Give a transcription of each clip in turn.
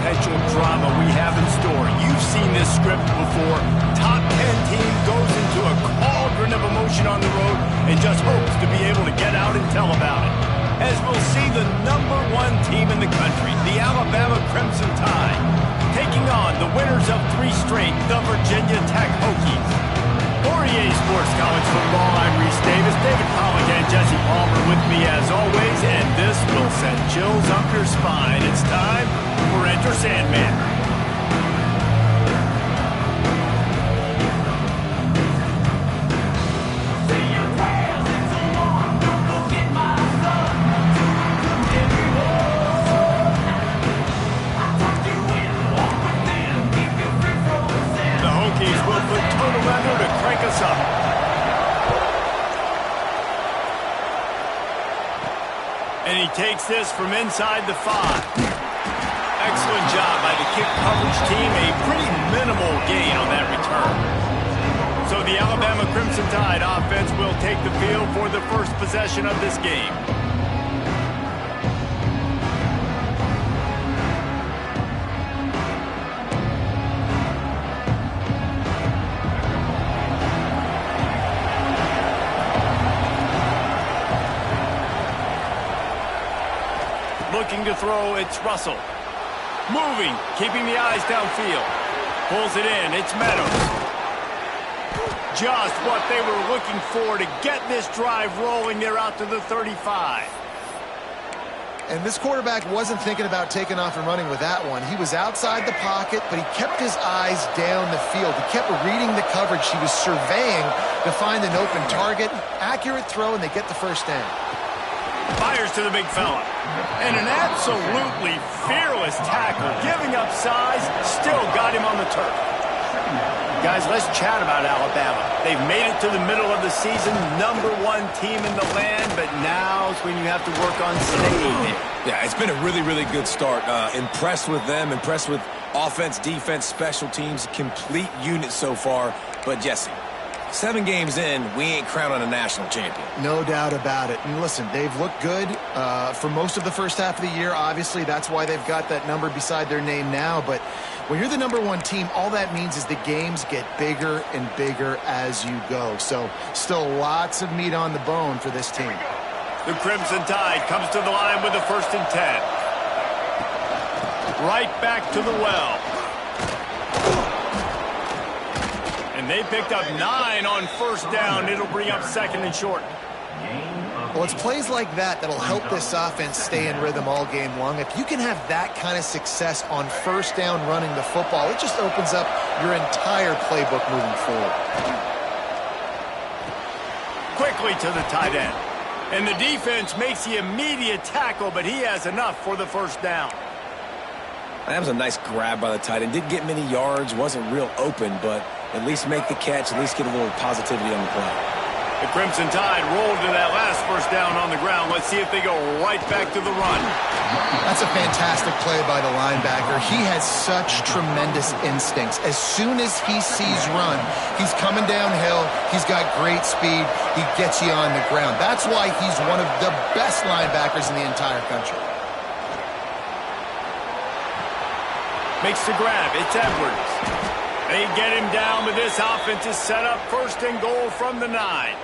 potential drama we have in store. You've seen this script before. Top 10 team goes into a cauldron of emotion on the road and just hopes to be able to get out and tell about it. As we'll see the #1 team in the country, the Alabama Crimson Tide, taking on the winners of 3 straight, the Virginia Tech Hokies. For EA Sports College Football, I'm Reese Davis, David Pollock, and Jesse Palmer with me as always, and this will send chills up your spine. It's time for Enter Sandman. And he takes this from inside the 5. Excellent job by the kick coverage team. A pretty minimal gain on that return. So the Alabama Crimson Tide offense will take the field for the first possession of this game. Looking to throw, it's Russell. Moving, keeping the eyes downfield. Pulls it in, it's Meadows. Just what they were looking for to get this drive rolling. They're out to the 35. And this quarterback wasn't thinking about taking off and running with that one. He was outside the pocket, but he kept his eyes down the field. He kept reading the coverage. He was surveying to find an open target. Accurate throw, and they get the first down. Fires to the big fella. And an absolutely fearless tackle. Giving up size, still got him on the turf. Guys, let's chat about Alabama. They've made it to the middle of the season, #1 team in the land, but now's when you have to work on staying there. Yeah, it's been a really, really good start. Impressed with them, impressed with offense, defense, special teams, complete unit so far. But Jesse, 7 games in, we ain't crowning a national champion. No doubt about it. And listen, they've looked good for most of the first half of the year. Obviously, that's why they've got that number beside their name now. But when you're the #1 team, all that means is the games get bigger and bigger as you go. So still lots of meat on the bone for this team. The Crimson Tide comes to the line with a 1st and 10. Right back to the well. And they picked up 9 on 1st down. It'll bring up 2nd and short. Well, it's plays like that that'll help this offense stay in rhythm all game long. If you can have that kind of success on 1st down running the football, it just opens up your entire playbook moving forward. Quickly to the tight end. And the defense makes the immediate tackle, but he has enough for the 1st down. That was a nice grab by the tight end. Didn't get many yards, wasn't real open, but at least make the catch, at least get a little positivity on the play. The Crimson Tide rolled to that last 1st down on the ground. Let's see if they go right back to the run. That's a fantastic play by the linebacker. He has such tremendous instincts. As soon as he sees run, he's coming downhill. He's got great speed. He gets you on the ground. That's why he's one of the best linebackers in the entire country. Makes the grab. It's Edwards. They get him down, but this offense is set up 1st and goal from the 9.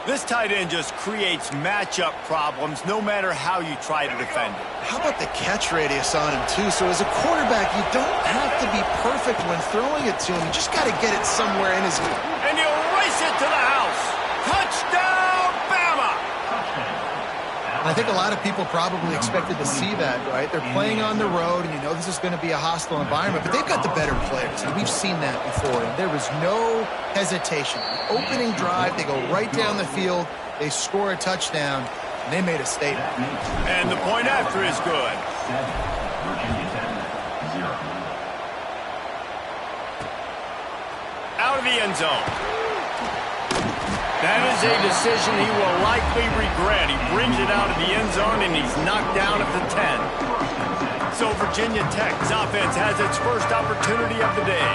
This tight end just creates matchup problems no matter how you try to defend it. How about the catch radius on him, too? So as a quarterback, you don't have to be perfect when throwing it to him. You just got to get it somewhere in his... And he'll race it to the house. Touchdown, Bama! I think a lot of people probably expected to see that, right? They're playing on the road, and you know this is going to be a hostile environment, but they've got the better players, and we've seen that before. And there was no hesitation. The opening drive, they go right down the field, they score a touchdown, and they made a statement. And the point after is good. Out of the end zone. That is a decision he will likely regret. He brings it out of the end zone, and he's knocked down at the 10. So Virginia Tech's offense has its first opportunity of the day.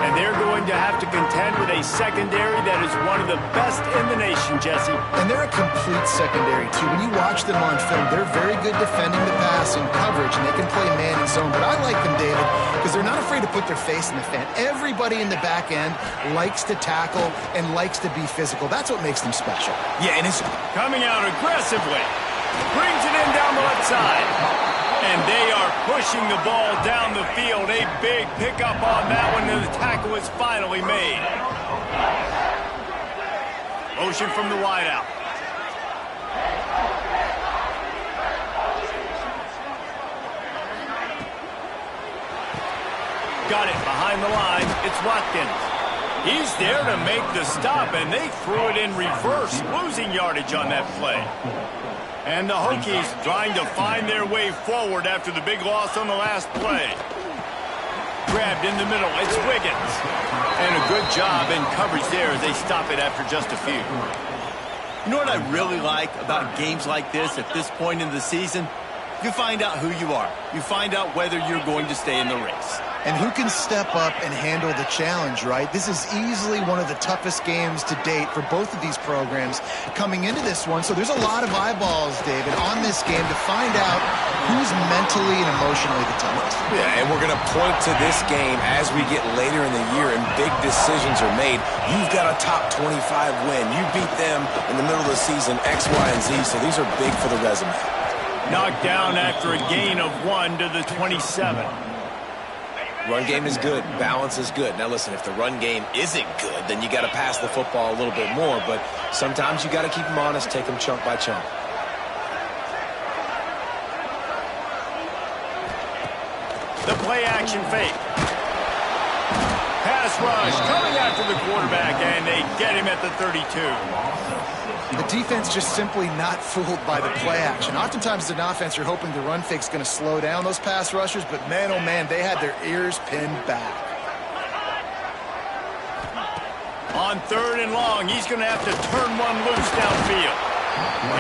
And they're going to have to contend with a secondary that is one of the best in the nation, Jesse. And they're a complete secondary, too. When you watch them on film, they're very good defending the pass and coverage, and they can play man and zone. But I like them, David, because they're not afraid to put their face in the fan. Everybody in the back end likes to tackle and likes to be physical. That's what makes them special. Yeah, and it's coming out aggressively. Brings it in down the left side. And they are pushing the ball down the field. A big pickup on that one, and the tackle is finally made. Motion from the wideout. Got it behind the line. It's Watkins. He's there to make the stop, and they threw it in reverse, losing yardage on that play. And the Hokies trying to find their way forward after the big loss on the last play. Grabbed in the middle. It's Wiggins. And a good job in coverage there as they stop it after just a few. You know what I really like about games like this at this point in the season? You find out who you are. You find out whether you're going to stay in the race. And who can step up and handle the challenge, right? This is easily one of the toughest games to date for both of these programs coming into this one. So there's a lot of eyeballs, David, on this game to find out who's mentally and emotionally the toughest. Yeah, and we're going to point to this game as we get later in the year and big decisions are made. You've got a top 25 win. You beat them in the middle of the season, X, Y, and Z, so these are big for the resume. Knocked down after a gain of 1 to the 27. Run game is good. Balance is good. Now, listen, if the run game isn't good, then you got to pass the football a little bit more. But sometimes you got to keep them honest, take them chunk by chunk. The play action fake. Pass rush coming after the quarterback, and they get him at the 32. The defense just simply not fooled by the play action. Oftentimes, as an offense, you're hoping the run fake's going to slow down those pass rushers, but man, oh man, they had their ears pinned back. On 3rd and long, he's going to have to turn one loose downfield.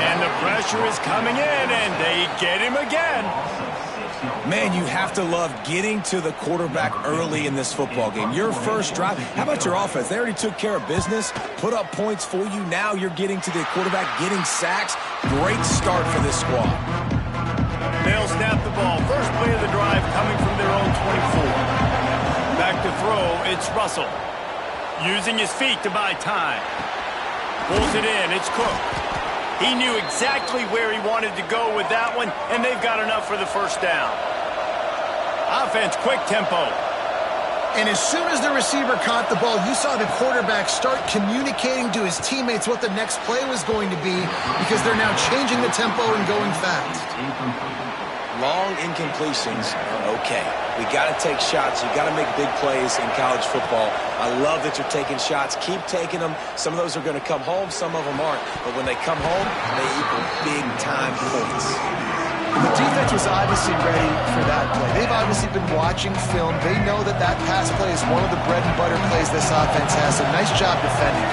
And the pressure is coming in, and they get him again. Man, you have to love getting to the quarterback early in this football game. Your first drive. How about your offense? They already took care of business, put up points for you. Now you're getting to the quarterback, getting sacks. Great start for this squad. They'll snap the ball. First play of the drive coming from their own 24. Back to throw, it's Russell. Using his feet to buy time. Pulls it in, it's Cook. He knew exactly where he wanted to go with that one, and they've got enough for the first down. Offense, quick tempo. And as soon as the receiver caught the ball, you saw the quarterback start communicating to his teammates what the next play was going to be because they're now changing the tempo and going fast. Long incompletions are okay. We got to take shots. You got to make big plays in college football. I love that you're taking shots. Keep taking them. Some of those are going to come home. Some of them aren't. But when they come home, they equal big-time points. The defense was obviously ready for that play. They've obviously been watching film. They know that that pass play is one of the bread-and-butter plays this offense has. So nice job defending.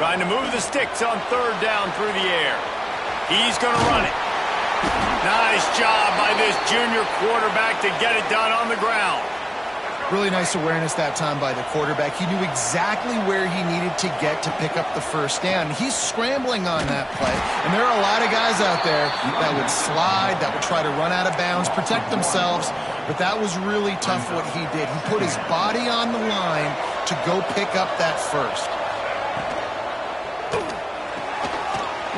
Trying to move the sticks on 3rd down through the air. He's going to run it. Nice job by this junior quarterback to get it done on the ground. Really nice awareness that time by the quarterback. He knew exactly where he needed to get to pick up the first down. He's scrambling on that play. And there are a lot of guys out there that would slide, that would try to run out of bounds, protect themselves. But that was really tough what he did. He put his body on the line to go pick up that first.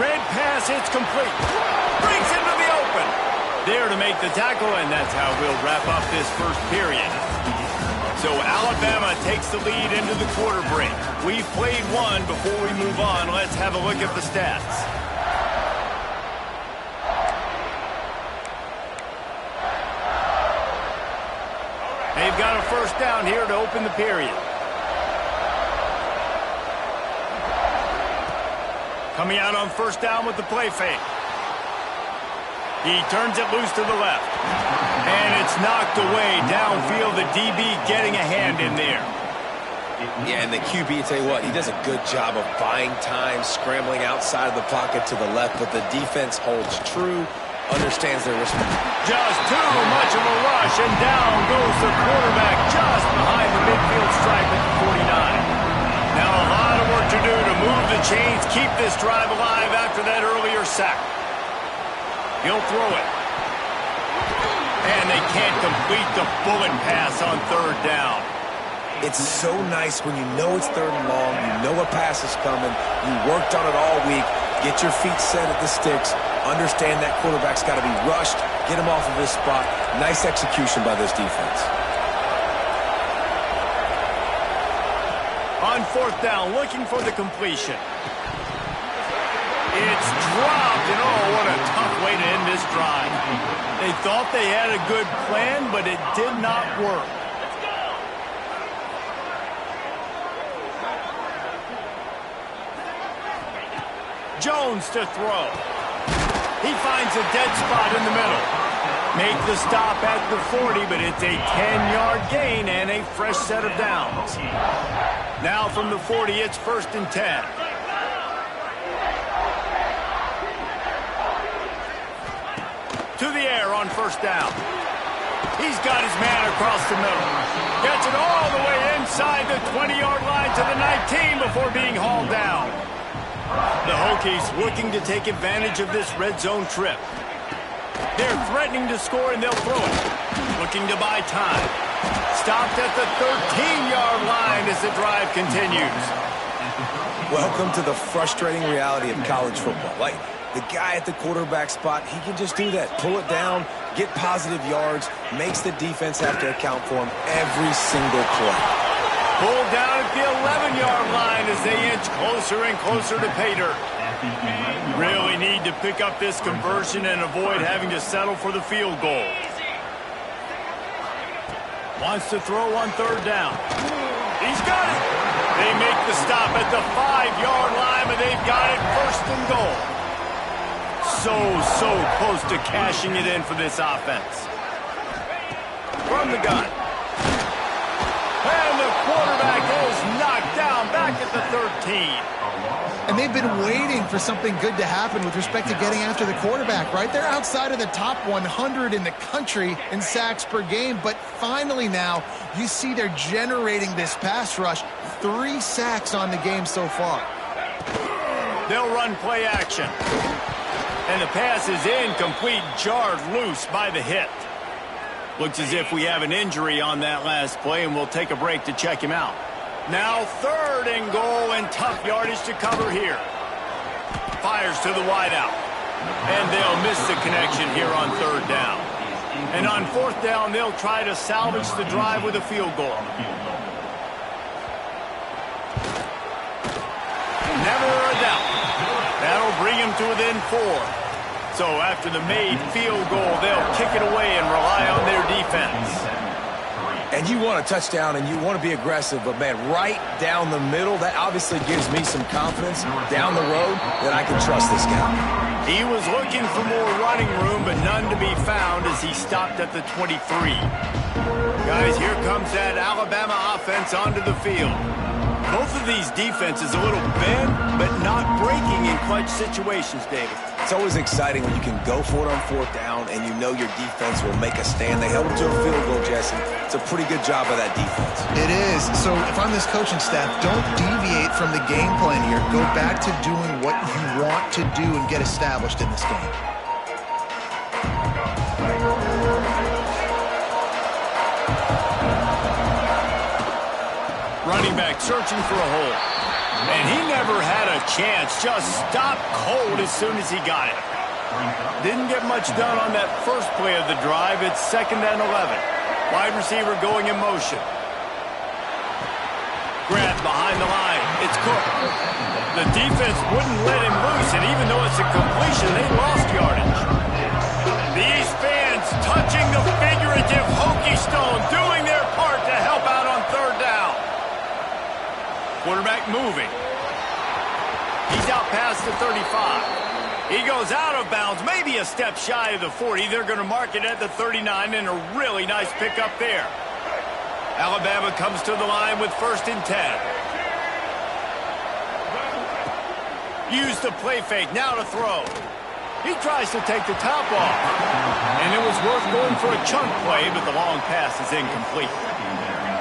Red pass, it's complete. Breaks into the open. There to make the tackle, and that's how we'll wrap up this first period. So Alabama takes the lead into the quarter break. We've played one. Before we move on, let's have a look at the stats. They've got a first down here to open the period. Coming out on first down with the play fake. He turns it loose to the left. And it's knocked away downfield. The DB getting a hand in there. Yeah, and the QB, tell you what, he does a good job of buying time, scrambling outside of the pocket to the left, but the defense holds true, understands their respect. Just too much of a rush, and down goes the quarterback just behind the midfield stripe at the 49. Now a lot of work to do to move the chains, keep this drive alive after that earlier sack. He'll throw it. And they can't complete the bullet pass on third down. It's so nice when you know it's third and long, you know a pass is coming, you worked on it all week, get your feet set at the sticks, understand that quarterback's got to be rushed, get him off of his spot. Nice execution by this defense. On fourth down, looking for the completion. It's dropped, and oh, what a tough way to end this drive. They thought they had a good plan, but it did not work. Jones to throw. He finds a dead spot in the middle. Make the stop at the 40, but it's a 10-yard gain and a fresh set of downs. Now from the 40, it's 1st and 10. To the air on 1st down. He's got his man across the middle. Gets it all the way inside the 20-yard line to the 19 before being hauled down. The Hokies looking to take advantage of this red zone trip. They're threatening to score, and they'll throw it. Looking to buy time. Stopped at the 13-yard line as the drive continues. Welcome to the frustrating reality of college football. Like, the guy at the quarterback spot, he can just do that. Pull it down, get positive yards, makes the defense have to account for him every single play. Pulled down at the 11-yard line as they inch closer and closer to pay dirt. Really need to pick up this conversion and avoid having to settle for the field goal. Wants to throw on 3rd down. He's got it. They make the stop at the 5-yard line, but they've got it 1st and goal. So close to cashing it in for this offense. From the gun. And the quarterback is knocked down back at the 13. And they've been waiting for something good to happen with respect to getting after the quarterback, right? They're outside of the top 100 in the country in sacks per game, but finally now you see they're generating this pass rush. 3 sacks on the game so far. They'll run play action. And the pass is incomplete, jarred loose by the hit. Looks as if we have an injury on that last play, and we'll take a break to check him out. Now 3rd and goal, and tough yardage to cover here. Fires to the wideout. And they'll miss the connection here on 3rd down. And on 4th down, they'll try to salvage the drive with a field goal. Never a doubt. That'll bring him to within 4. So after the made field goal, they'll kick it away and rely on their defense. And you want a touchdown and you want to be aggressive, but man, right down the middle, that obviously gives me some confidence down the road that I can trust this guy. He was looking for more running room, but none to be found as he stopped at the 23. Guys, here comes that Alabama offense onto the field. Both of these defenses a little bent, but not breaking in clutch situations, David. It's always exciting when you can go for it on 4th down and you know your defense will make a stand. They held them to a field goal, Jesse. It's a pretty good job by that defense. It is. So if I'm this coaching staff, don't deviate from the game plan here. Go back to doing what you want to do and get established in this game. Running back searching for a hole. And he never had a chance. Just stopped cold as soon as he got it. Didn't get much done on that first play of the drive. It's 2nd and 11. Wide receiver going in motion. Grab behind the line. It's Cook. The defense wouldn't let him loose, and even though it's a completion, they lost yardage. These fans touching the figurative Hokie stone, doing their part to help out on 3rd down. Quarterback moving. He's out past the 35. He goes out of bounds, maybe a step shy of the 40. They're going to mark it at the 39, and a really nice pickup there. Alabama comes to the line with 1st and 10. Use the play fake, now to throw. He tries to take the top off. And it was worth going for a chunk play, but the long pass is incomplete.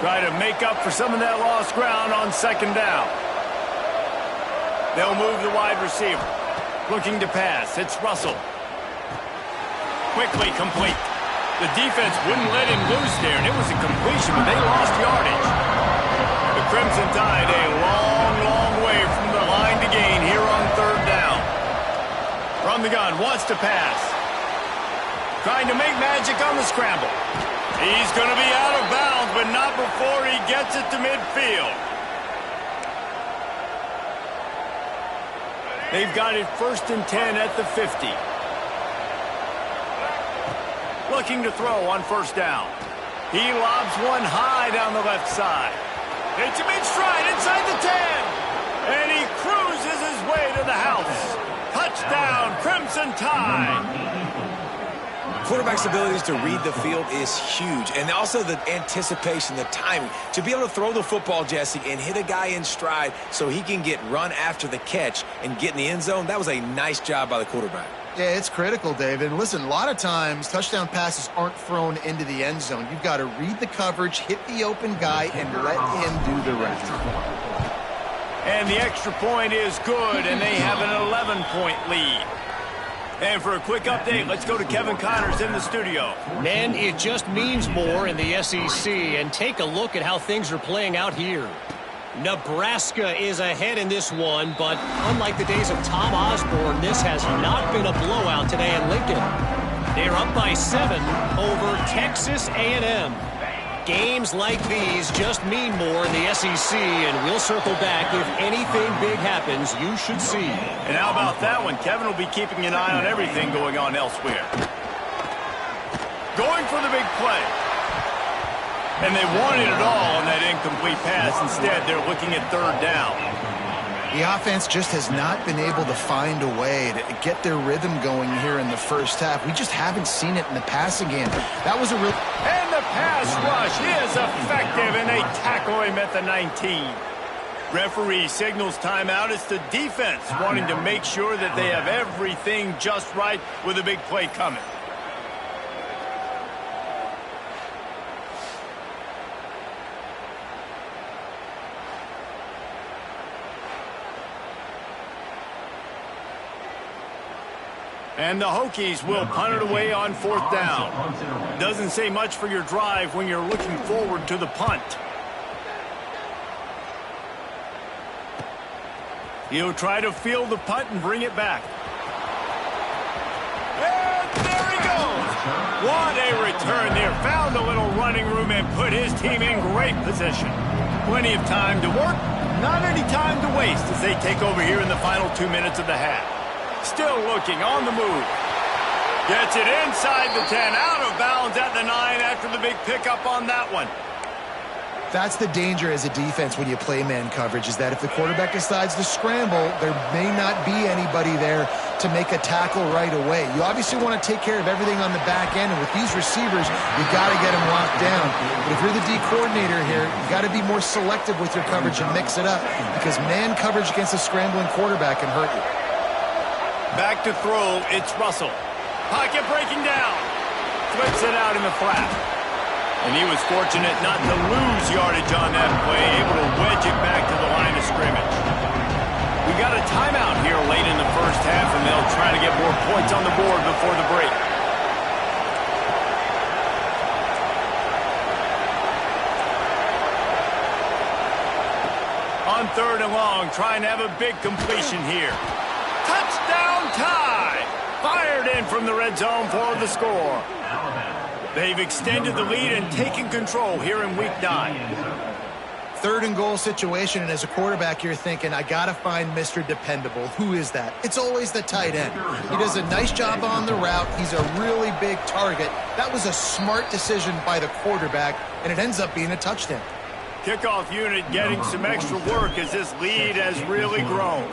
Try to make up for some of that lost ground on 2nd down. They'll move the wide receiver. Looking to pass, it's Russell. Quickly complete. The defense wouldn't let him loose there, and it was a completion, but they lost yardage. The Crimson Tide a long, long way from the line to gain here on 3rd down. From the gun, wants to pass. Trying to make magic on the scramble. He's going to be out of bounds, but not before he gets it to midfield. They've got it 1st and 10 at the 50. Looking to throw on 1st down. He lobs one high down the left side. It's a mid-stride inside the 10. And he cruises his way to the house. Touchdown, Crimson Tide. Quarterback's abilities to read the field is huge. And also the anticipation, the timing. To be able to throw the football, Jesse, and hit a guy in stride so he can get run after the catch and get in the end zone, that was a nice job by the quarterback. Yeah, it's critical, David. Listen, a lot of times touchdown passes aren't thrown into the end zone. You've got to read the coverage, hit the open guy, and let him do the rest. And the extra point is good, and they have an 11-point lead. And for a quick update, let's go to Kevin Connors in the studio. Man, it just means more in the SEC, and take a look at how things are playing out here. Nebraska is ahead in this one, but unlike the days of Tom Osborne, this has not been a blowout today in Lincoln. They're up by 7 over Texas A&M. Games like these just mean more in the SEC, and we'll circle back. If anything big happens, you should see. And how about that one? Kevin will be keeping an eye on everything going on elsewhere. Going for the big play. And they wanted it all on that incomplete pass. Instead, they're looking at 3rd down. The offense just has not been able to find a way to get their rhythm going here in the 1st half. We just haven't seen it in the passing game. That was a real... And the pass rush is effective, and they tackle him at the 19. Referee signals timeout. It's the defense wanting to make sure that they have everything just right with a big play coming. And the Hokies will punt it away on 4th down. Doesn't say much for your drive when you're looking forward to the punt. He'll try to field the punt and bring it back. And there he goes. What a return there. Found a little running room and put his team in great position. Plenty of time to work, not any time to waste as they take over here in the final 2 minutes of the half. Still looking on the move. Gets it inside the 10, out of bounds at the 9 after the big pickup on that one. That's the danger as a defense when you play man coverage, is that if the quarterback decides to scramble, there may not be anybody there to make a tackle right away. You obviously want to take care of everything on the back end, and with these receivers, you've got to get them locked down. But if you're the D coordinator here, you've got to be more selective with your coverage and mix it up, because man coverage against a scrambling quarterback can hurt you. Back to throw, it's Russell. Pocket breaking down. Flips it out in the flat. And he was fortunate not to lose yardage on that play, able to wedge it back to the line of scrimmage. We got a timeout here late in the 1st half, and they'll try to get more points on the board before the break. On 3rd and long, trying to have a big completion here. Touchdown Tide! Fired in from the red zone for the score. They've extended the lead and taken control here in Week 9. 3rd and goal situation, and as a quarterback, you're thinking, I got to find Mr. Dependable. Who is that? It's always the tight end. He does a nice job on the route. He's a really big target. That was a smart decision by the quarterback, and it ends up being a touchdown. Kickoff unit getting some extra work as this lead has really grown.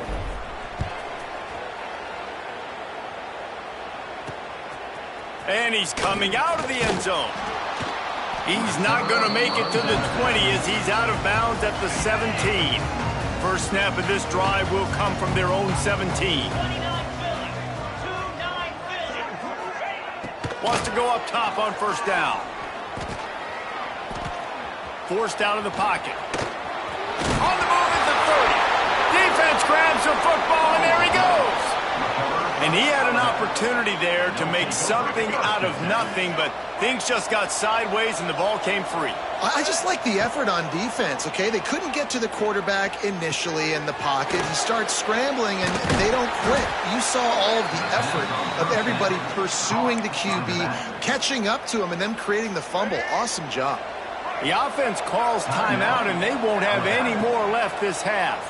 And he's coming out of the end zone. He's not going to make it to the 20 as he's out of bounds at the 17. First snap of this drive will come from their own 17. Wants to go up top on first down. Forced out of the pocket. On the move at the 30. Defense grabs the football, and there he goes. And he had an opportunity there to make something out of nothing, but things just got sideways and the ball came free. I just like the effort on defense, okay? They couldn't get to the quarterback initially in the pocket. He starts scrambling, and they don't quit. You saw all of the effort of everybody pursuing the QB, catching up to him, and then creating the fumble. Awesome job. The offense calls timeout, and they won't have any more left this half.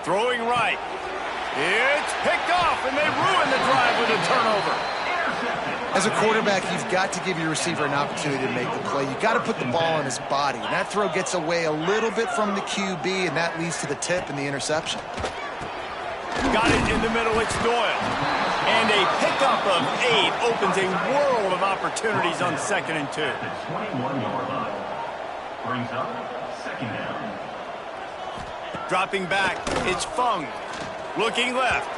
Throwing right. It's picked off, and they ruin the drive with a turnover. As a quarterback, you've got to give your receiver an opportunity to make the play. You've got to put the ball on his body. And that throw gets away a little bit from the QB, and that leads to the tip and the interception. Got it in the middle. It's Doyle. And a pickup of 8 opens a world of opportunities on 2nd and 2. Brings up 2nd down. Dropping back, it's Fung. Looking left.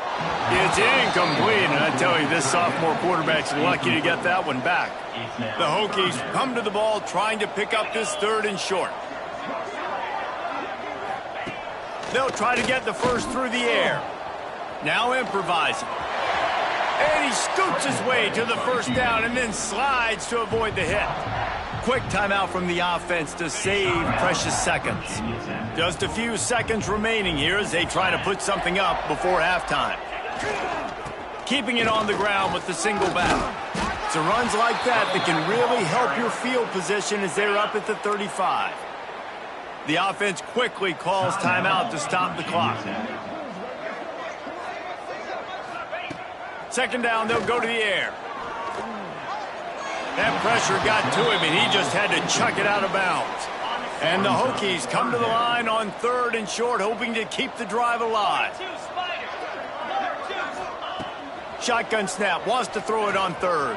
It's incomplete, and I tell you, this sophomore quarterback's lucky to get that one back. The Hokies come to the ball trying to pick up this 3rd and short. They'll try to get the first through the air. Now improvising. And he scoots his way to the first down and then slides to avoid the hit. Quick timeout from the offense to save precious seconds. Just a few seconds remaining here as they try to put something up before halftime. Keeping it on the ground with the single back. It's runs like that that can really help your field position as they're up at the 35. The offense quickly calls timeout to stop the clock. 2nd down, they'll go to the air. That pressure got to him, and he just had to chuck it out of bounds. And the Hokies come to the line on 3rd and short, hoping to keep the drive alive. Shotgun snap, wants to throw it on 3rd.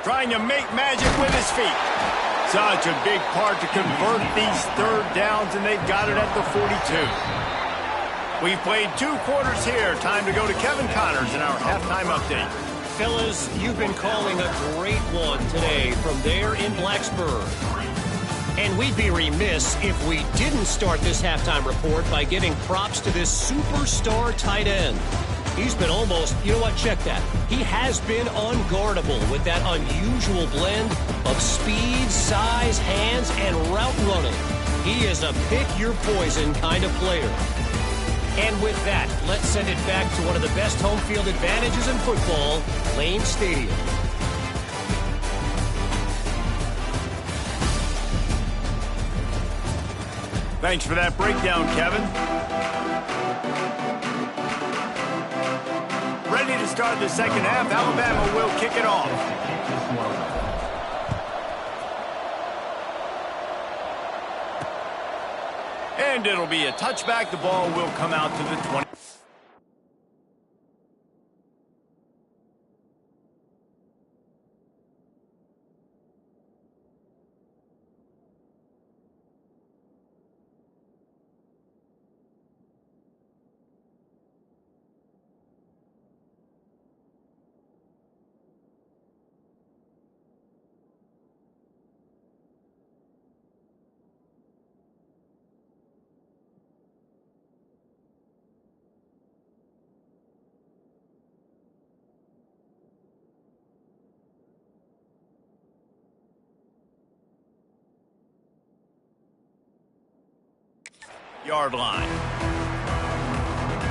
Trying to make magic with his feet. Such a big part to convert these 3rd downs, and they've got it at the 42. We've played 2 quarters here. Time to go to Kevin Connors in our halftime update. Fellas, you've been calling a great one today from there in Blacksburg. And we'd be remiss if we didn't start this halftime report by giving props to this superstar tight end. He's been almost, you know what, check that. He has been unguardable with that unusual blend of speed, size, hands, and route running. He is a pick-your-poison kind of player. And with that, let's send it back to one of the best home field advantages in football, Lane Stadium. Thanks for that breakdown, Kevin. Ready to start the 2nd half. Alabama will kick it off. And it'll be a touchback. The ball will come out to the 20. Yard line.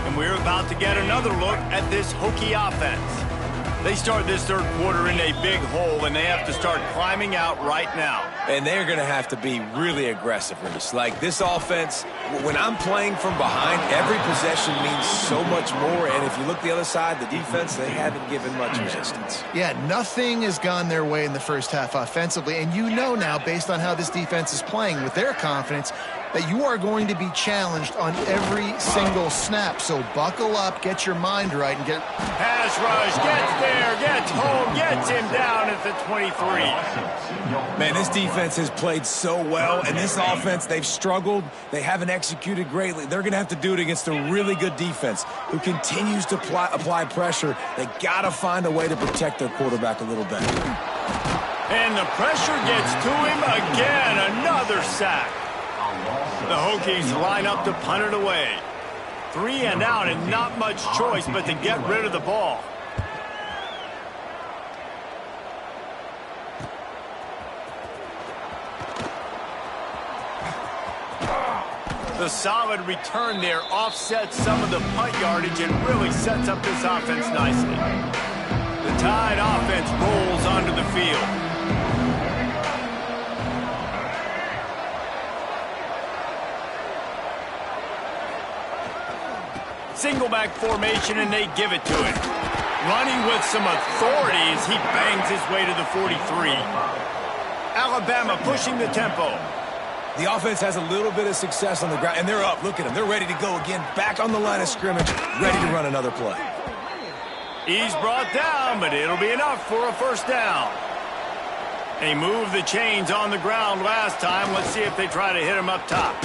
And we're about to get another look at this Hokie offense. They start this 3rd quarter in a big hole, and they have to start climbing out right now. And they're going to have to be really aggressive, Reese. Like this offense, when I'm playing from behind, every possession means so much more. And if you look the other side, the defense, they haven't given much resistance. Yeah, nothing has gone their way in the first half offensively. And you know now, based on how this defense is playing with their confidence, that you are going to be challenged on every single snap. So buckle up, get your mind right, and get... Pass rush, gets there, gets home, gets him down at the 23. Man, this defense has played so well, and this offense, they've struggled. They haven't executed greatly. They're going to have to do it against a really good defense who continues to apply pressure. They got to find a way to protect their quarterback a little better. And the pressure gets to him again. Another sack. The Hokies line up to punt it away. 3 and out, and not much choice but to get rid of the ball. The solid return there offsets some of the punt yardage and really sets up this offense nicely. The Tide offense rolls onto the field. Single back formation, and they give it to him. Running with some authority as he bangs his way to the 43. Alabama pushing the tempo. The offense has a little bit of success on the ground, and they're up. Look at them. They're ready to go again. Back on the line of scrimmage, ready to run another play. He's brought down, but it'll be enough for a first down. They moved the chains on the ground last time. Let's see if they try to hit him up top.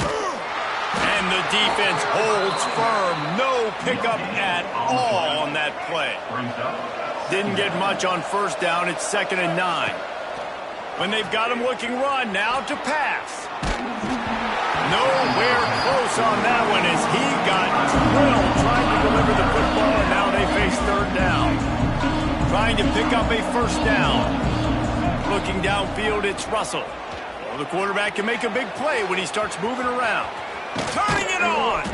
And the defense holds firm. No pickup at all on that play. Didn't get much on first down. It's 2nd and 9. When they've got him looking run, now to pass. Nowhere close on that one as he got drilled trying to deliver the football, and now they face 3rd down. Trying to pick up a first down. Looking downfield, it's Russell. Well, the quarterback can make a big play when he starts moving around. Turning it on.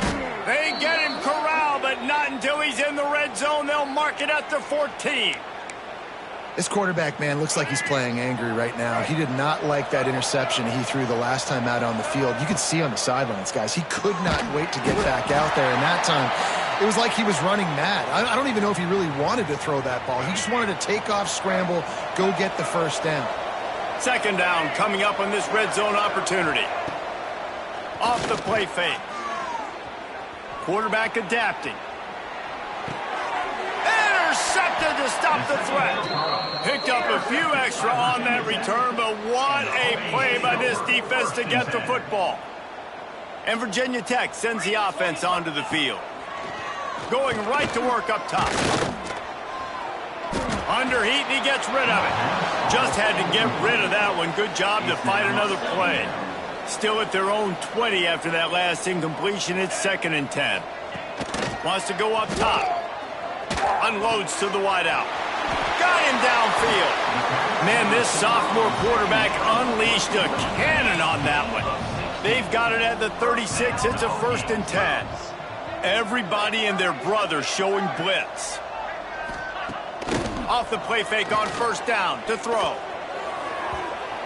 They get him corralled, but not until he's in the red zone. They'll mark it at the 14. This quarterback, man, looks like he's playing angry right now. He did not like that interception he threw the last time out on the field. You could see on the sidelines, guys, he could not wait to get back out there. And that time, it was like he was running mad. I don't even know if he really wanted to throw that ball. He just wanted to take off, scramble, go get the first down. 2nd down coming up on this red zone opportunity. Off the play fake. Quarterback adapting. Intercepted to stop the threat. Picked up a few extra on that return, but what a play by this defense to get the football. And Virginia Tech sends the offense onto the field. Going right to work up top. Under heat, and he gets rid of it. Just had to get rid of that one. Good job to fight another play. Still at their own 20 after that last incompletion. It's 2nd and 10. Wants to go up top. Unloads to the wideout. Got him downfield. Man, this sophomore quarterback unleashed a cannon on that one. They've got it at the 36. It's a 1st and 10. Everybody and their brother showing blitz. Off the play fake on first down to throw.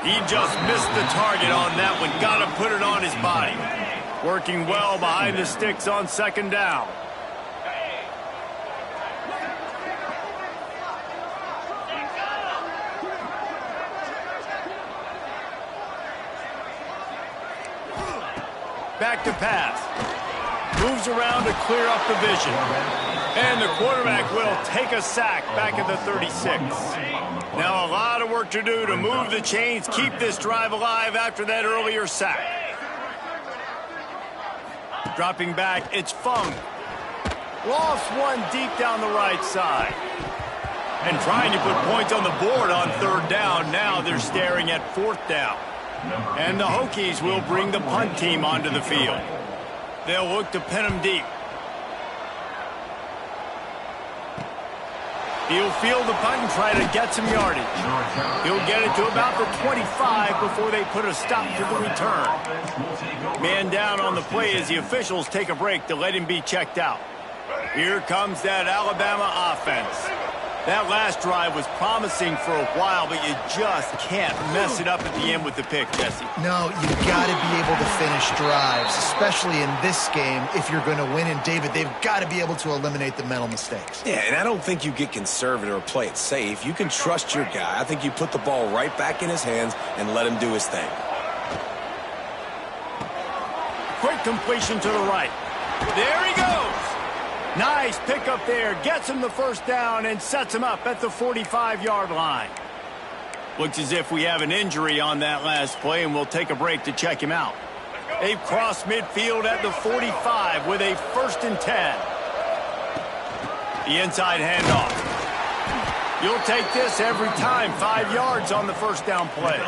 He just missed the target on that one. Got to put it on his body. Working well behind the sticks on 2nd down. Back to pass. Moves around to clear up the vision. And the quarterback will take a sack back at the 36. Now a lot of work to do to move the chains, keep this drive alive after that earlier sack. Dropping back, it's Fung. Lost one deep down the right side. And trying to put points on the board on 3rd down. Now they're staring at 4th down. And the Hokies will bring the punt team onto the field. They'll look to pin them deep. He'll field the punt and try to get some yardage. He'll get it to about the 25 before they put a stop to the return. Man down on the play as the officials take a break to let him be checked out. Here comes that Alabama offense. That last drive was promising for a while, but you just can't mess it up at the end with the pick, Jesse. No, you've got to be able to finish drives, especially in this game if you're going to win. And, David, they've got to be able to eliminate the mental mistakes. Yeah, and I don't think you get conservative or play it safe. You can trust your guy. I think you put the ball right back in his hands and let him do his thing. completion to the right. There he goes. Nice pickup there. Gets him the first down and sets him up at the 45-yard line. Looks as if we have an injury on that last play, and we'll take a break to check him out. They've crossed midfield at the 45 with a 1st and 10. The inside handoff. You'll take this every time. 5 yards on the first down play.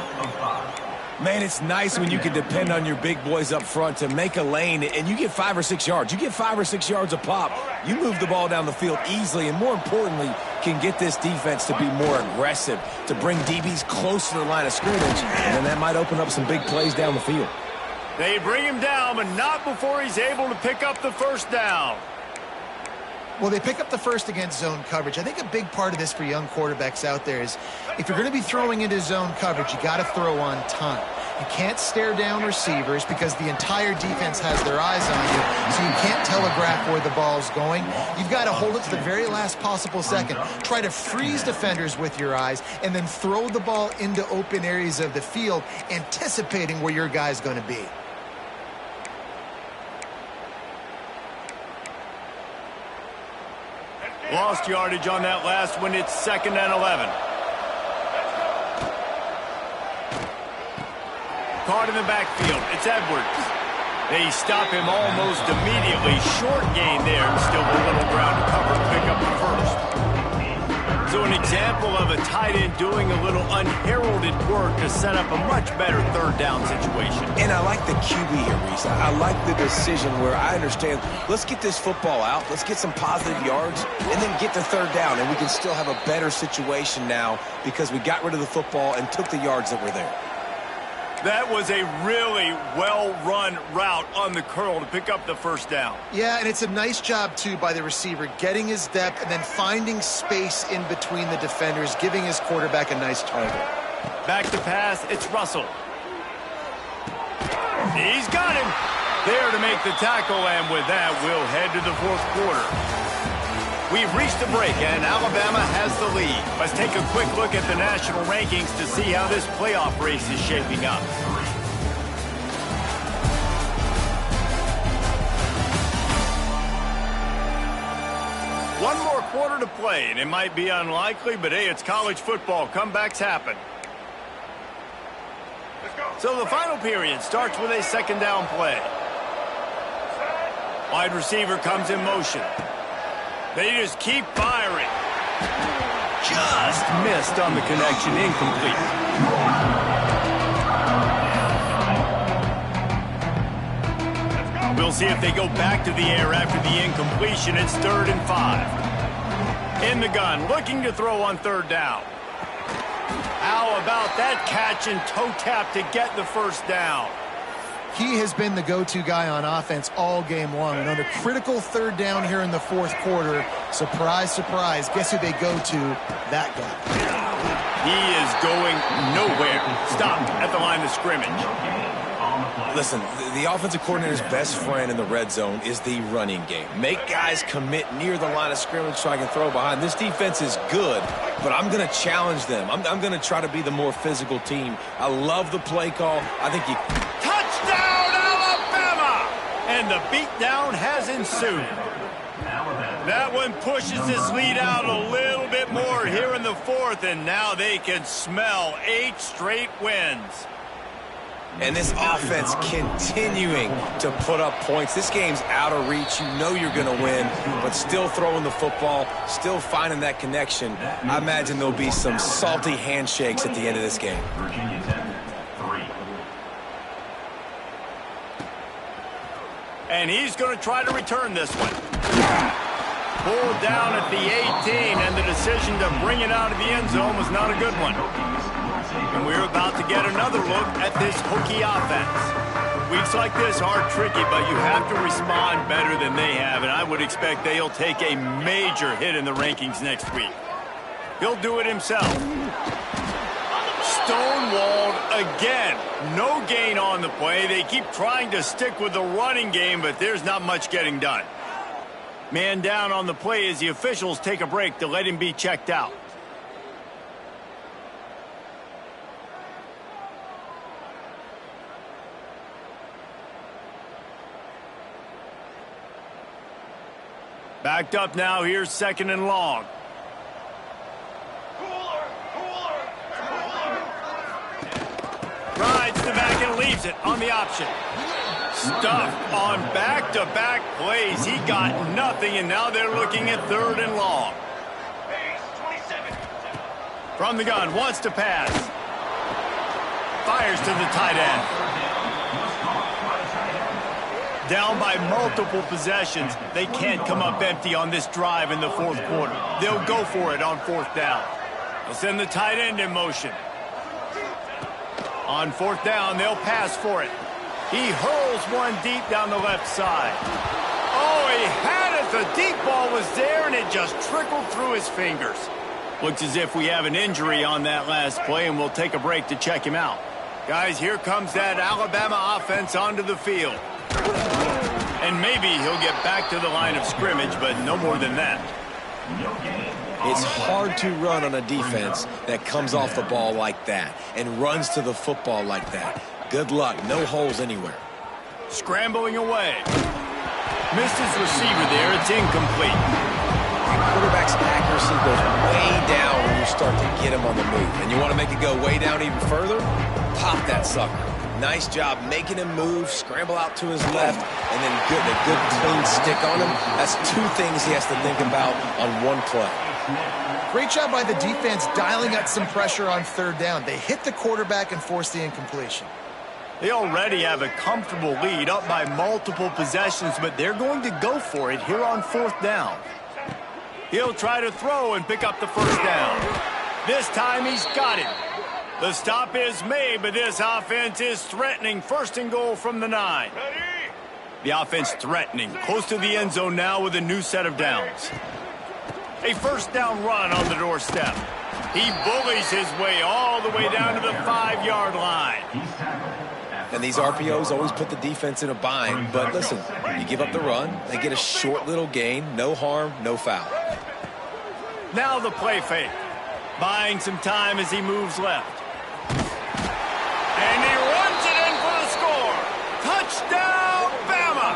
Man, it's nice when you can depend on your big boys up front to make a lane, and you get 5 or 6 yards. You get 5 or 6 yards a pop. You move the ball down the field easily, and more importantly, can get this defense to be more aggressive, to bring DBs close to the line of scrimmage, and then that might open up some big plays down the field. They bring him down, but not before he's able to pick up the first down. Well, they pick up the first against zone coverage. I think a big part of this for young quarterbacks out there is if you're going to be throwing into zone coverage, you got to throw on time. You can't stare down receivers because the entire defense has their eyes on you, so you can't telegraph where the ball's going. You've got to hold it to the very last possible second. Try to freeze defenders with your eyes and then throw the ball into open areas of the field, anticipating where your guy's going to be. Lost yardage on that last one. It's 2nd and 11. Caught in the backfield. It's Edwards. They stop him almost immediately. Short gain there. Still a little ground to cover to pick up the first. So an example of a tight end doing a little unheralded work to set up a much better 3rd down situation. And I like the QB here, Reese. I like the decision where I understand, let's get this football out, let's get some positive yards, and then get the 3rd down, and we can still have a better situation now because we got rid of the football and took the yards that were there. That was a really well-run route on the curl to pick up the first down. Yeah, and it's a nice job, too, by the receiver, getting his depth and then finding space in between the defenders, giving his quarterback a nice target. Back to pass, it's Russell. He's got him. There to make the tackle, and with that, we'll head to the 4th quarter. We've reached a break, and Alabama has the lead. Let's take a quick look at the national rankings to see how this playoff race is shaping up. One more quarter to play, and it might be unlikely, but hey, it's college football. Comebacks happen. So the final period starts with a 2nd down play. Wide receiver comes in motion. They just keep firing. Just missed on the connection, incomplete. We'll see if they go back to the air after the incompletion. It's 3rd and 5. In the gun, looking to throw on 3rd down. How about that catch and toe tap to get the first down? He has been the go-to guy on offense all game long. And on a critical 3rd down here in the 4th quarter, surprise, surprise, guess who they go to? That guy. He is going nowhere. Stop at the line of scrimmage. Listen, the offensive coordinator's best friend in the red zone is the running game. Make guys commit near the line of scrimmage so I can throw behind. This defense is good, but I'm going to challenge them. I'm going to try to be the more physical team. I love the play call. I think you... Touchdown, Alabama! And the beatdown has ensued. That one pushes this lead out a little bit more here in the 4th, and now they can smell 8 straight wins. And this offense continuing to put up points. This game's out of reach. You know you're going to win, but still throwing the football, still finding that connection. I imagine there'll be some salty handshakes at the end of this game. Virginia Tech, 3. And he's going to try to return this one. Pulled down at the 18, and the decision to bring it out of the end zone was not a good one. And we're about to get another look at this Hokie offense. Weeks like this are tricky, but you have to respond better than they have, and I would expect they'll take a major hit in the rankings next week. He'll do it himself. Stonewalled again. No gain on the play. They keep trying to stick with the running game, but there's not much getting done. Man down on the play as the officials take a break to let him be checked out. Backed up now, here's 2nd and long. Rides the back and leaves it on the option. Stuffed on back-to-back plays. He got nothing, and now they're looking at 3rd and long. From the gun, wants to pass. Fires to the tight end. Down by multiple possessions. They can't come up empty on this drive in the 4th quarter. They'll go for it on 4th down. They'll send the tight end in motion. On 4th down, they'll pass for it. He hurls one deep down the left side. Oh, he had it. The deep ball was there, and it just trickled through his fingers. Looks as if we have an injury on that last play, and we'll take a break to check him out. Guys, here comes that Alabama offense onto the field. And maybe he'll get back to the line of scrimmage, but no more than that. It's hard to run on a defense that comes off the ball like that and runs to the football like that. Good luck. No holes anywhere. Scrambling away. Missed his receiver there. It's incomplete. Quarterback's accuracy goes way down when you start to get him on the move. And you want to make it go way down even further? Pop that sucker. Nice job making him move, scramble out to his left, and then a good clean stick on him. That's 2 things he has to think about on one play. Great job by the defense dialing up some pressure on 3rd down. They hit the quarterback and forced the incompletion. They already have a comfortable lead up by multiple possessions, but they're going to go for it here on 4th down. He'll try to throw and pick up the 1st down. This time he's got it. The stop is made, but this offense is threatening. 1st and goal from the 9. The offense threatening. Close to the end zone now with a new set of downs. A 1st down run on the doorstep. He bullies his way all the way down to the 5-yard line. And these RPOs always put the defense in a bind. But listen, you give up the run, they get a short little gain. No harm, no foul. Now the play fake. Buying some time as he moves left. And he runs it in for the score. Touchdown, Bama!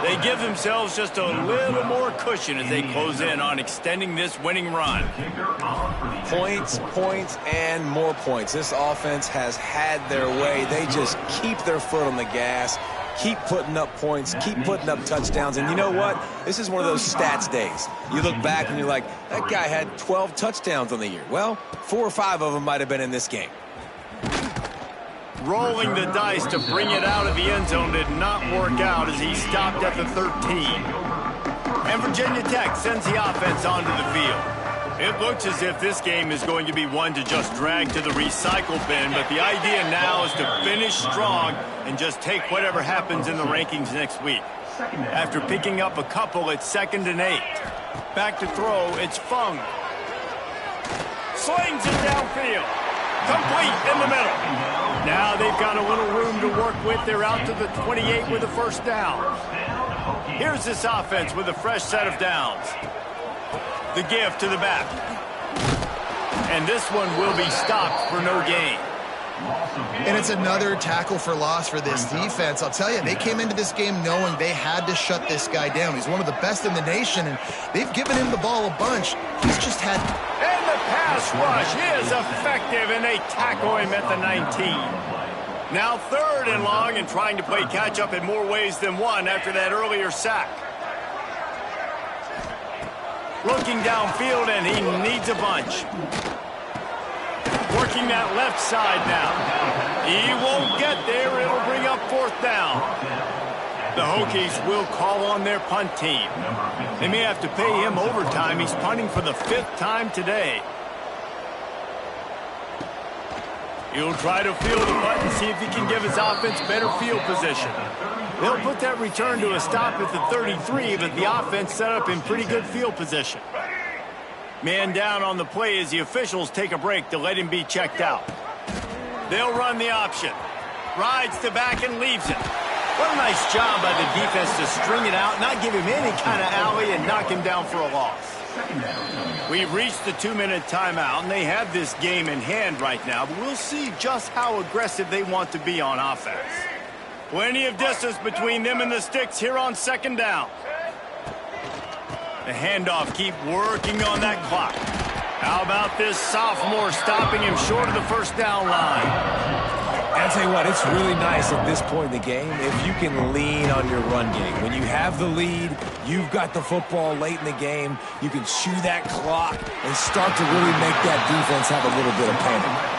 They give themselves just a little more cushion as they close in on extending this winning run. Points, points, and more points. This offense has had their way. They just keep their foot on the gas, keep putting up points, keep putting up touchdowns. And you know what? This is one of those stats days. You look back and you're like, that guy had 12 touchdowns on the year. Well, 4 or 5 of them might have been in this game. Rolling the dice to bring it out of the end zone did not work out as he stopped at the 13. And Virginia Tech sends the offense onto the field. It looks as if this game is going to be one to just drag to the recycle bin, but the idea now is to finish strong and just take whatever happens in the rankings next week. After picking up a couple, it's 2nd and 8. Back to throw, it's Fung. Slings it downfield. Complete in the middle. Now they've got a little room to work with. They're out to the 28 with a 1st down. Here's this offense with a fresh set of downs. The give to the back. And this one will be stopped for no gain. And it's another tackle for loss for this defense. I'll tell you, they came into this game knowing they had to shut this guy down. He's one of the best in the nation, and they've given him the ball a bunch. He's just had... And the pass rush is effective, and they tackle him at the 19. Now 3rd and long, and trying to play catch-up in more ways than one after that earlier sack. Looking downfield, and he needs a bunch. Working that left side now. He won't get there. It'll bring up 4th down. The Hokies will call on their punt team. They may have to pay him overtime. He's punting for the 5th time today. He'll try to field the punt and see if he can give his offense better field position. They'll put that return to a stop at the 33, but the offense set up in pretty good field position. Man down on the play as the officials take a break to let him be checked out. They'll run the option. Rides to back and leaves it. What a nice job by the defense to string it out, not give him any kind of alley, and knock him down for a loss. We've reached the 2-minute timeout, and they have this game in hand right now, but we'll see just how aggressive they want to be on offense. Plenty of distance between them and the sticks here on 2nd down. The handoff, keep working on that clock. How about this sophomore stopping him short of the first down line? I'll tell you what, it's really nice at this point in the game if you can lean on your run game. When you have the lead, you've got the football late in the game, you can chew that clock and start to really make that defense have a little bit of panic.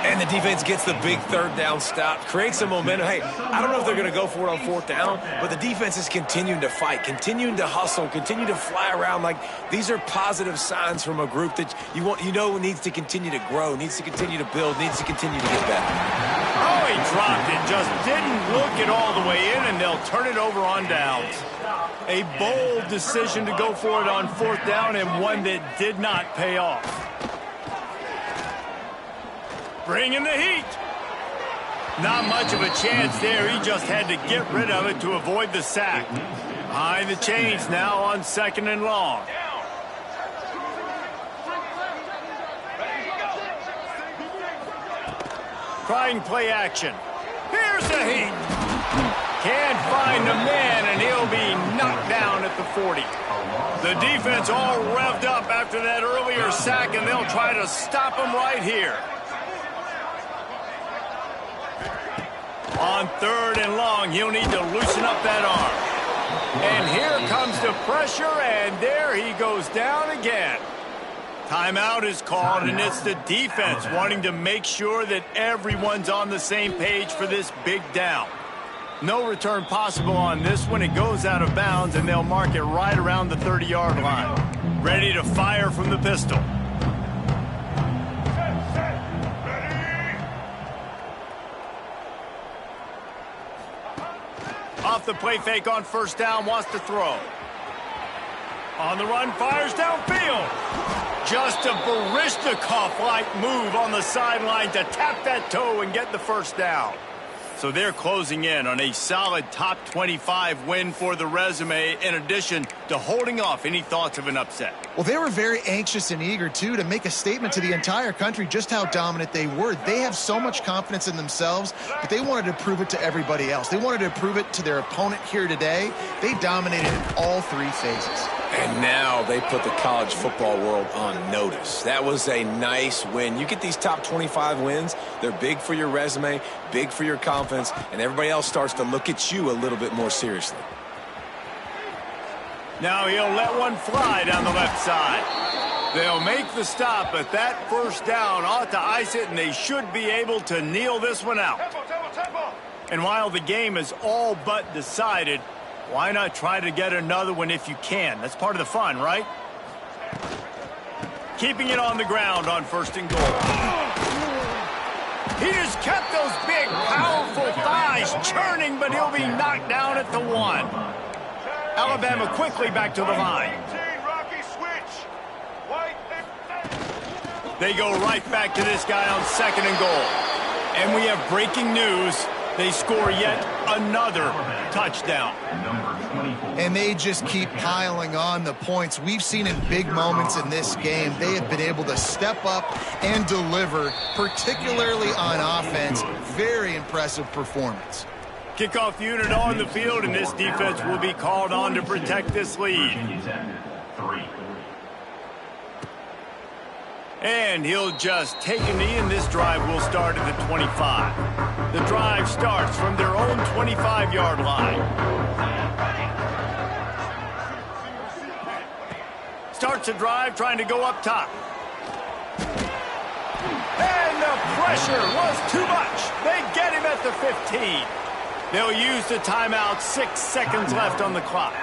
And the defense gets the big third down stop, creates some momentum. Hey, I don't know if they're going to go for it on fourth down, but the defense is continuing to fight, continuing to hustle, continue to fly around. Like, these are positive signs from a group that you know needs to continue to grow, needs to continue to build, needs to continue to get better. Oh, he dropped it, just didn't look it all the way in, and they'll turn it over on downs. A bold decision to go for it on fourth down, and one that did not pay off. Bringing the heat. Not much of a chance there. He just had to get rid of it to avoid the sack. Behind the chains now on 2nd and long. Trying play action. Here's the heat. Can't find a man, and he'll be knocked down at the 40. The defense all revved up after that earlier sack, and they'll try to stop him right here. On 3rd and long, he'll need to loosen up that arm. And here comes the pressure, and there he goes down again. Timeout is called, and it's the defense wanting to make sure that everyone's on the same page for this big down. No return possible on this one. It goes out of bounds, and they'll mark it right around the 30-yard line. Ready to fire from the pistol. Off the play fake on first down, wants to throw. On the run, fires downfield. Just a Barishnikov-like move on the sideline to tap that toe and get the first down. So they're closing in on a solid top 25 win for the resume, in addition to holding off any thoughts of an upset. Well, they were very anxious and eager, too, to make a statement to the entire country just how dominant they were. They have so much confidence in themselves, but they wanted to prove it to everybody else. They wanted to prove it to their opponent here today. They dominated in all three phases. And now they put the college football world on notice. That was a nice win. You get these top 25 wins, they're big for your resume, big for your confidence, and everybody else starts to look at you a little bit more seriously. Now he'll let one fly down the left side. They'll make the stop, but that first down ought to ice it, and they should be able to kneel this one out. And while the game is all but decided, why not try to get another one if you can? That's part of the fun, right? Keeping it on the ground on 1st and goal. He just kept those big, powerful thighs churning, but he'll be knocked down at the 1. Alabama quickly back to the line. They go right back to this guy on 2nd and goal. And we have breaking news. They score yet another touchdown. And they just keep piling on the points. We've seen in big moments in this game, they have been able to step up and deliver, particularly on offense. Very impressive performance. Kickoff unit on the field, and this defense will be called on to protect this lead. And he'll just take a knee, and this drive will start at the 25. The drive starts from their own 25-yard line. Starts a drive trying to go up top. And the pressure was too much. They get him at the 15. They'll use the timeout, 6 seconds left on the clock.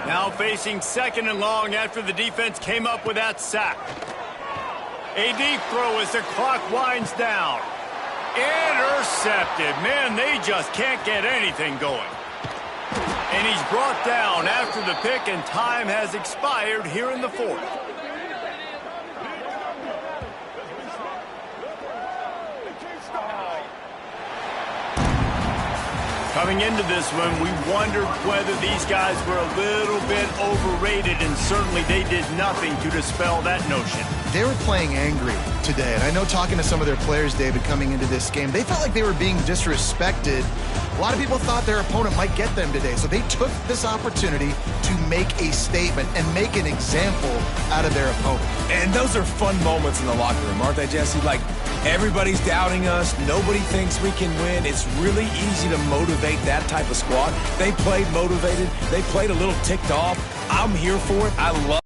Now facing 2nd and long after the defense came up with that sack. A deep throw as the clock winds down. Intercepted. Man, they just can't get anything going. And he's brought down after the pick, and time has expired here in the 4th. Coming into this one, we wondered whether these guys were a little bit overrated, and certainly they did nothing to dispel that notion. They were playing angry. today. And I know talking to some of their players, David, coming into this game, they felt like they were being disrespected. A lot of people thought their opponent might get them today, so they took this opportunity to make a statement and make an example out of their opponent. And those are fun moments in the locker room, aren't they, Jesse? Like, everybody's doubting us. Nobody thinks we can win. It's really easy to motivate that type of squad. They played motivated. They played a little ticked off. I'm here for it. I love